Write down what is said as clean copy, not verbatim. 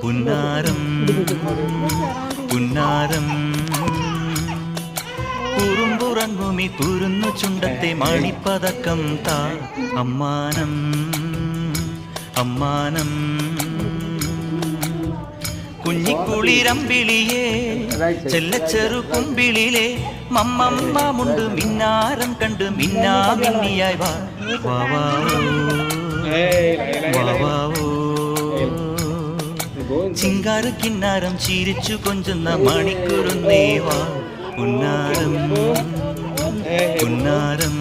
പുന്നാരം പുന്നാരം കുറുമ്പുറങ്ങുമി കുരുന്നു ചുണ്ടത്തെ മണിപ്പതക്കം താ അമ്മാനം അമ്മാനം കുഞ്ഞിക്കുളിരമ്പിളിയേ ചെല്ലച്ചെറു കുമ്പിളിലെ മമ്മമ്മമുണ്ട് മിന്നാരം കണ്ട് മിന്നാ മിന്നിയായി വാ വാവാവോ ചിങ്കാര കിന്നാരം ചിരിച്ചു കൊഞ്ചുന്ന മണിക്കുറുന്നേ വാ പുന്നാരം പുന്നാരം